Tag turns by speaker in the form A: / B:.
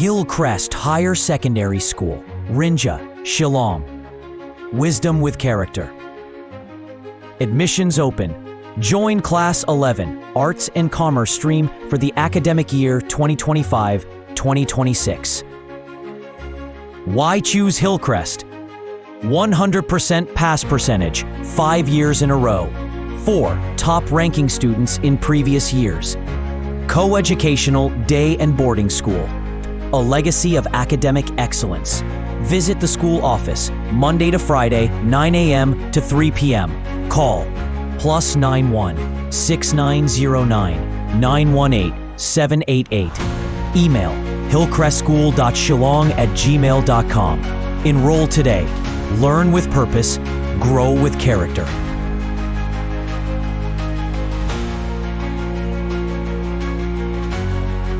A: Crest Higher Secondary School, Rinja, Shillong. Wisdom with character. Admissions open. Join Class 11, Arts and Commerce stream for the academic year 2025-2026. Why choose Hillcrest? 100% pass percentage, 5 years in a row. 4 top ranking students in previous years. Co-educational day and boarding school. A legacy of academic excellence. Visit the school office Monday to Friday, 9 a.m. to 3 p.m. Call +91 6909 918 788. Email hillcrestschool.shillong@gmail.com. Enroll today. Learn with purpose. Grow with character.